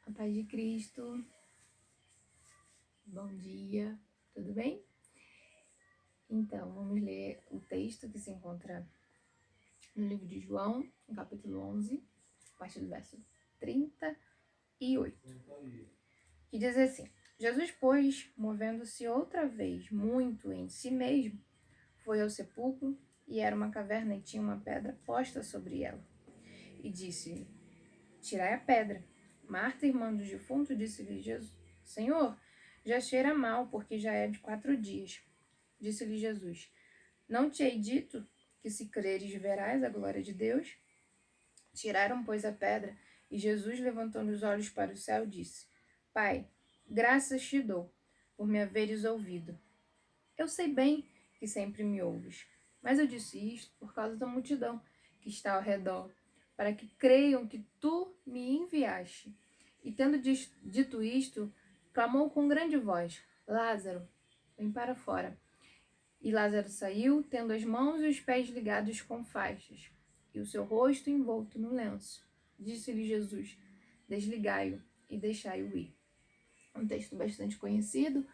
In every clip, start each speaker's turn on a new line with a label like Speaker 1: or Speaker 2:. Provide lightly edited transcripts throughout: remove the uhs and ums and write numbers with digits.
Speaker 1: A paz de Cristo. Bom dia, tudo bem? Então, vamos ler o texto que se encontra no livro de João, no capítulo 11, a partir do verso 38, que diz assim: Jesus, pois, movendo-se outra vez muito em si mesmo, foi ao sepulcro, e era uma caverna e tinha uma pedra posta sobre ela. E disse-lhe: Tirai a pedra. Marta, irmã do defunto, disse-lhe: Senhor, já cheira mal, porque já é de 4 dias. Disse-lhe Jesus: Não te hei dito que, se creres, verás a glória de Deus? Tiraram, pois, a pedra, e Jesus, levantando os olhos para o céu, disse: Pai, graças te dou, por me haveres ouvido. Eu sei bem que sempre me ouves, mas eu disse isto por causa da multidão que está ao redor, para que creiam que tu me enviaste. E tendo dito isto, clamou com grande voz: Lázaro, vem para fora. E Lázaro saiu, tendo as mãos e os pés ligados com faixas, e o seu rosto envolto no lenço. Disse-lhe Jesus: Desligai-o e deixai-o ir. Um texto bastante conhecido,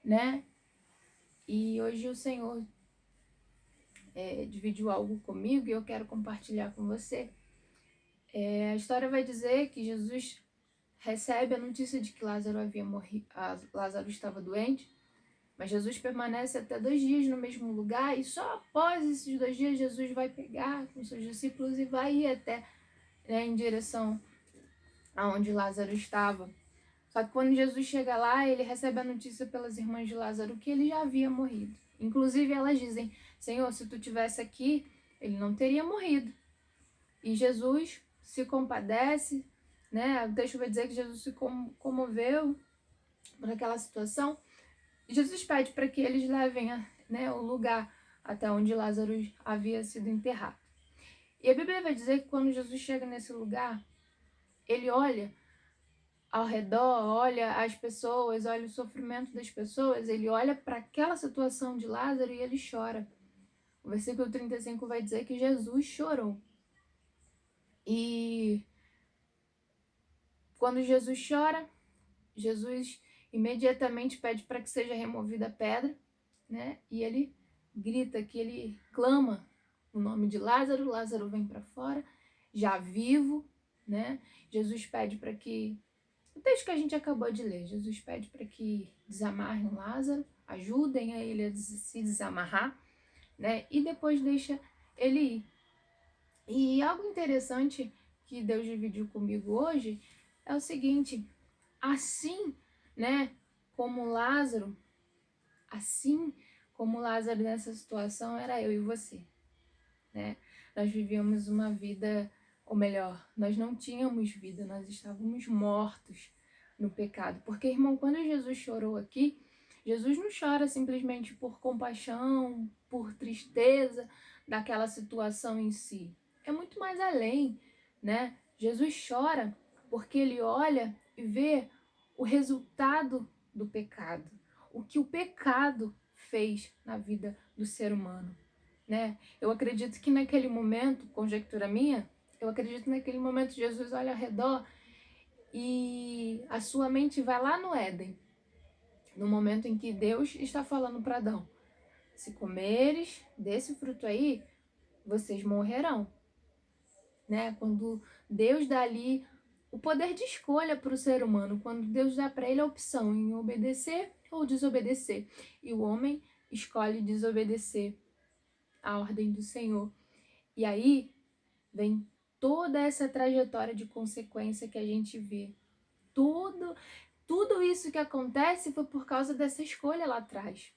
Speaker 1: né? E hoje o Senhor dividiu algo comigo e eu quero compartilhar com você. A história vai dizer que Jesus recebe a notícia de que Lázaro havia morrido, Lázaro estava doente, mas Jesus permanece até 2 dias no mesmo lugar, e só após esses 2 dias Jesus vai pegar com seus discípulos e vai ir até, em direção aonde Lázaro estava. Só que quando Jesus chega lá, ele recebe a notícia pelas irmãs de Lázaro que ele já havia morrido. Inclusive elas dizem: Senhor, se tu tivesse aqui, ele não teria morrido. E Jesus se compadece, né? O texto vai dizer que Jesus se comoveu por aquela situação. Jesus pede para que eles levem, o lugar até onde Lázaro havia sido enterrado. E a Bíblia vai dizer que quando Jesus chega nesse lugar, ele olha ao redor, olha as pessoas, olha o sofrimento das pessoas, ele olha para aquela situação de Lázaro e ele chora. O versículo 35 vai dizer que Jesus chorou. E quando Jesus chora, Jesus imediatamente pede para que seja removida a pedra, né? E ele grita, que ele clama o nome de Lázaro. Lázaro vem para fora, já vivo, né? Jesus pede para que, o texto que a gente acabou de ler, Jesus pede para que desamarrem Lázaro, ajudem a ele a se desamarrar, né? E depois deixa ele ir. E algo interessante que Deus dividiu comigo hoje é o seguinte: assim, né, como Lázaro, nessa situação era eu e você, né? Nós vivíamos uma vida, ou melhor, nós não tínhamos vida, nós estávamos mortos no pecado. Porque, irmão, quando Jesus chorou aqui, Jesus não chora simplesmente por compaixão, por tristeza daquela situação em si. É muito mais além, né? Jesus chora porque ele olha e vê o resultado do pecado, o que o pecado fez na vida do ser humano, né? Eu acredito que naquele momento, conjectura minha, eu acredito que naquele momento Jesus olha ao redor e a sua mente vai lá no Éden, no momento em que Deus está falando para Adão: se comeres desse fruto aí, vocês morrerão, né? Quando Deus dá ali o poder de escolha para o ser humano, quando Deus dá para ele a opção em obedecer ou desobedecer, e o homem escolhe desobedecer a ordem do Senhor. E aí vem toda essa trajetória de consequência que a gente vê. Tudo isso que acontece foi por causa dessa escolha lá atrás.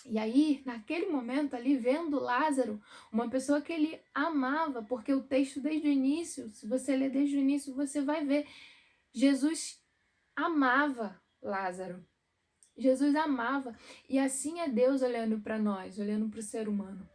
Speaker 1: E aí, naquele momento ali, vendo Lázaro, uma pessoa que ele amava, porque o texto desde o início, se você ler desde o início, você vai ver, Jesus amava Lázaro. Jesus amava. E assim é Deus olhando para nós, olhando para o ser humano.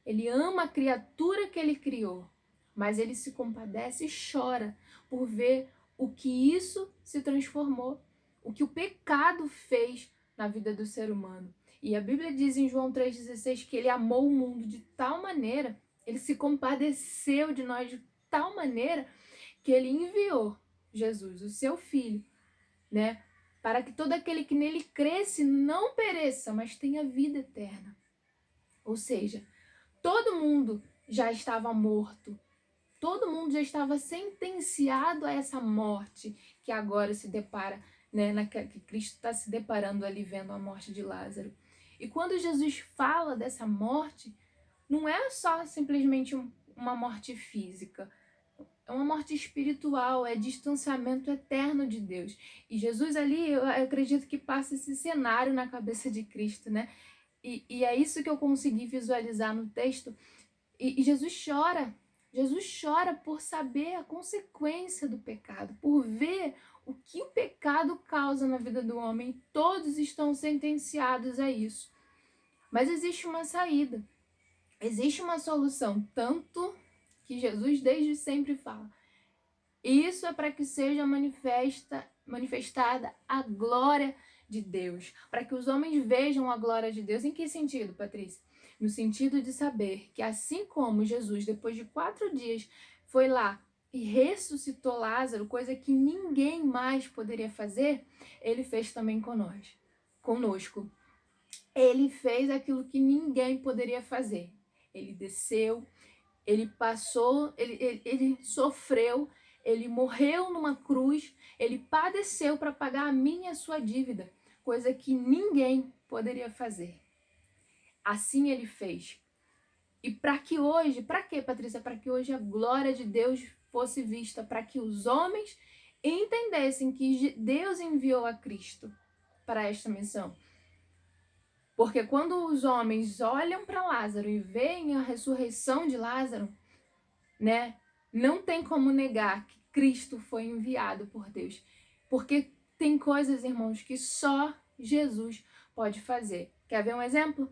Speaker 1: Ele ama a criatura que ele criou, mas ele se compadece e chora por ver o que isso se transformou, o que o pecado fez na vida do ser humano. E a Bíblia diz em João 3,16 que ele amou o mundo de tal maneira, ele se compadeceu de nós de tal maneira, que ele enviou Jesus, o seu filho, né? Para que todo aquele que nele cresce não pereça, mas tenha vida eterna. Ou seja, todo mundo já estava morto. Todo mundo já estava sentenciado a essa morte que agora se depara, né, que Cristo está se deparando ali vendo a morte de Lázaro. E quando Jesus fala dessa morte, não é só simplesmente uma morte física, é uma morte espiritual, é distanciamento eterno de Deus. E Jesus ali, eu acredito que passa esse cenário na cabeça de Cristo, né? E é isso que eu consegui visualizar no texto. E Jesus chora. Jesus chora por saber a consequência do pecado, por ver o que o pecado causa na vida do homem. Todos estão sentenciados a isso. Mas existe uma saída, existe uma solução, tanto que Jesus desde sempre fala. Isso é para que seja manifestada a glória de Deus, para que os homens vejam a glória de Deus. Em que sentido, Patrícia? No sentido de saber que assim como Jesus, depois de 4 dias, foi lá e ressuscitou Lázaro, coisa que ninguém mais poderia fazer, ele fez também conosco. Ele fez aquilo que ninguém poderia fazer. Ele desceu, ele passou, ele sofreu, ele morreu numa cruz, ele padeceu para pagar a minha e a sua dívida, coisa que ninguém poderia fazer. Assim ele fez. E para quê, Patrícia? Para que hoje a glória de Deus fosse vista, para que os homens entendessem que Deus enviou a Cristo para esta missão. Porque quando os homens olham para Lázaro e veem a ressurreição de Lázaro, né, não tem como negar que Cristo foi enviado por Deus. Porque tem coisas, irmãos, que só Jesus pode fazer. Quer ver um exemplo?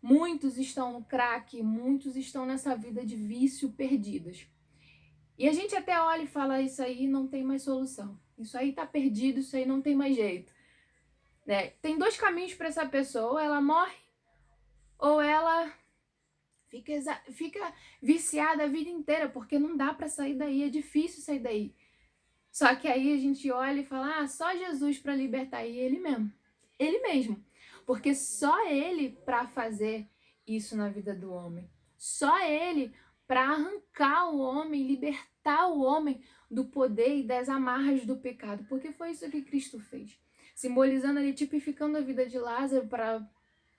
Speaker 1: Muitos estão no crack, muitos estão nessa vida de vício perdidos. E a gente até olha e fala, isso aí não tem mais solução. Isso aí tá perdido, isso aí não tem mais jeito. Né? Tem 2 caminhos para essa pessoa, ou ela morre, ou ela fica viciada a vida inteira, porque não dá para sair daí, é difícil sair daí. Só que aí a gente olha e fala, só Jesus para libertar, e ele mesmo. Porque só ele para fazer isso na vida do homem. Só ele para arrancar o homem, libertar o homem do poder e das amarras do pecado. Porque foi isso que Cristo fez. Simbolizando ali, tipificando a vida de Lázaro para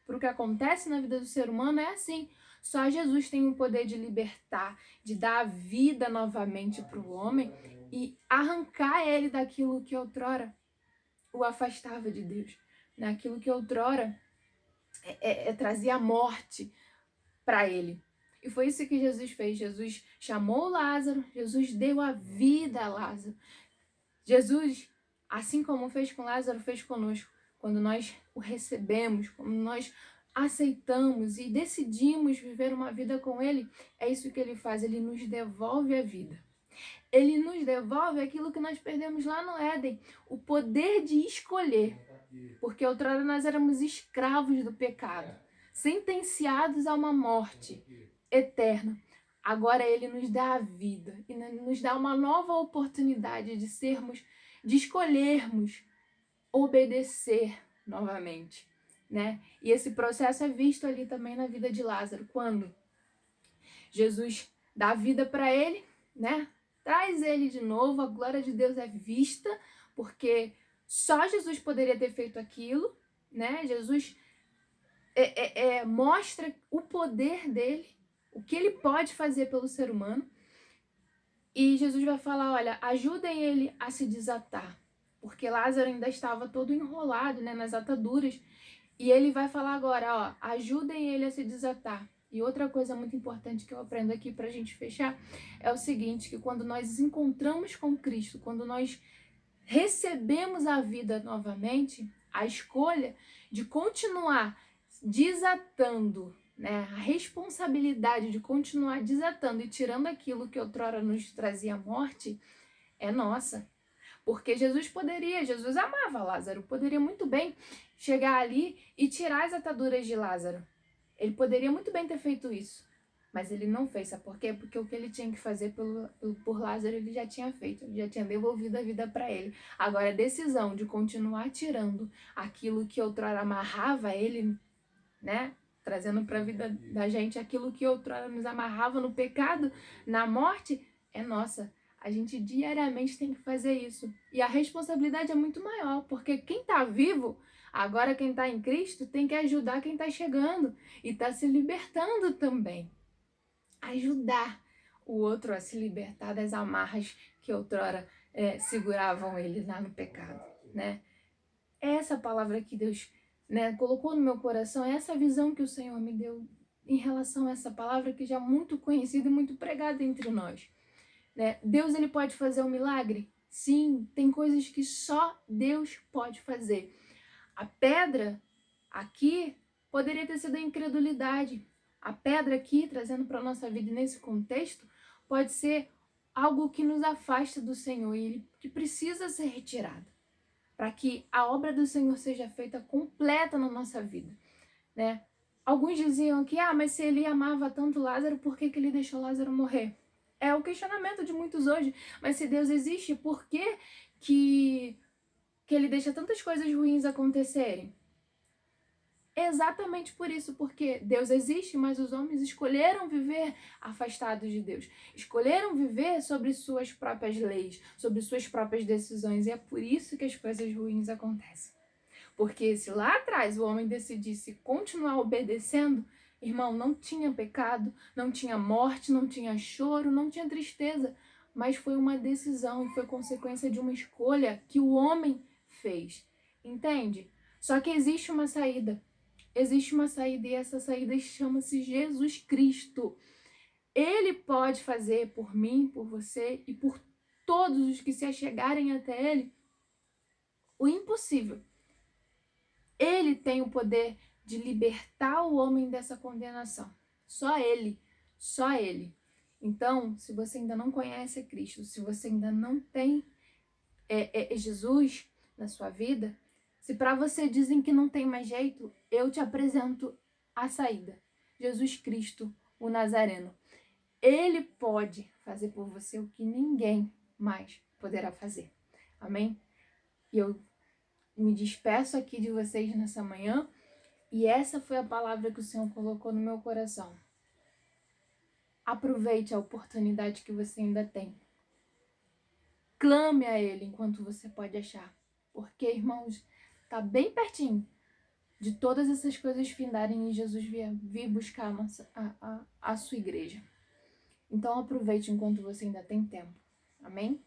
Speaker 1: o que acontece na vida do ser humano, é assim. Só Jesus tem o poder de libertar, de dar a vida novamente para o homem e arrancar ele daquilo que outrora o afastava de Deus, naquilo que outrora trazia a morte para ele. E foi isso que Jesus fez. Jesus chamou Lázaro, Jesus deu a vida a Lázaro. Jesus, assim como fez com Lázaro, fez conosco. Quando nós o recebemos, quando nós aceitamos e decidimos viver uma vida com ele, é isso que ele faz, ele nos devolve a vida. Ele nos devolve aquilo que nós perdemos lá no Éden, o poder de escolher. Porque outrora nós éramos escravos do pecado, sentenciados a uma morte eterna. Agora ele nos dá a vida e nos dá uma nova oportunidade de escolhermos obedecer novamente, né? E esse processo é visto ali também na vida de Lázaro, quando Jesus dá vida para ele, né? Traz ele de novo, a glória de Deus é vista, porque só Jesus poderia ter feito aquilo, né? Jesus mostra o poder dele, o que ele pode fazer pelo ser humano. E Jesus vai falar, olha, ajudem ele a se desatar, porque Lázaro ainda estava todo enrolado, né, nas ataduras. E ele vai falar agora, ó, ajudem ele a se desatar. E outra coisa muito importante que eu aprendo aqui pra gente fechar é o seguinte, que quando nós encontramos com Cristo, quando nós recebemos a vida novamente, a escolha de continuar desatando, né, a responsabilidade de continuar desatando e tirando aquilo que outrora nos trazia morte, é nossa. Porque Jesus amava Lázaro, poderia muito bem chegar ali e tirar as ataduras de Lázaro. Ele poderia muito bem ter feito isso. Mas ele não fez, sabe por quê? Porque o que ele tinha que fazer por Lázaro, ele já tinha feito, ele já tinha devolvido a vida para ele. Agora, a decisão de continuar tirando aquilo que outrora amarrava ele, né? Trazendo para a vida da gente aquilo que outrora nos amarrava no pecado, na morte, é nossa. A gente diariamente tem que fazer isso. E a responsabilidade é muito maior, porque quem está vivo, agora quem está em Cristo, tem que ajudar quem está chegando e está se libertando também. Ajudar o outro a se libertar das amarras que outrora seguravam ele lá no pecado, né? Essa palavra que Deus, né, colocou no meu coração, essa visão que o Senhor me deu em relação a essa palavra que já é muito conhecida e muito pregada entre nós, né? Deus, ele pode fazer um milagre? Sim, tem coisas que só Deus pode fazer. A pedra aqui poderia ter sido a incredulidade. A pedra aqui, trazendo para a nossa vida nesse contexto, pode ser algo que nos afasta do Senhor e que precisa ser retirado, para que a obra do Senhor seja feita completa na nossa vida, né? Alguns diziam que, mas se ele amava tanto Lázaro, por que ele deixou Lázaro morrer? É o questionamento de muitos hoje. Mas se Deus existe, por que ele deixa tantas coisas ruins acontecerem? Exatamente por isso, porque Deus existe, mas os homens escolheram viver afastados de Deus. Escolheram viver sobre suas próprias leis, sobre suas próprias decisões. E é por isso que as coisas ruins acontecem. Porque se lá atrás o homem decidisse continuar obedecendo, irmão, não tinha pecado, não tinha morte, não tinha choro, não tinha tristeza. Mas foi uma decisão e foi consequência de uma escolha que o homem fez. Entende? Só que existe uma saída. Existe uma saída e essa saída chama-se Jesus Cristo. Ele pode fazer por mim, por você e por todos os que se achegarem até Ele o impossível. Ele tem o poder de libertar o homem dessa condenação. Só Ele, só Ele. Então, se você ainda não conhece Cristo, se você ainda não tem Jesus na sua vida, se para você dizem que não tem mais jeito, eu te apresento a saída. Jesus Cristo, o Nazareno. Ele pode fazer por você o que ninguém mais poderá fazer. Amém? E eu me despeço aqui de vocês nessa manhã. E essa foi a palavra que o Senhor colocou no meu coração. Aproveite a oportunidade que você ainda tem. Clame a Ele enquanto você pode achar. Porque, irmãos, está bem pertinho de todas essas coisas findarem e Jesus vir buscar a sua igreja. Então aproveite enquanto você ainda tem tempo. Amém?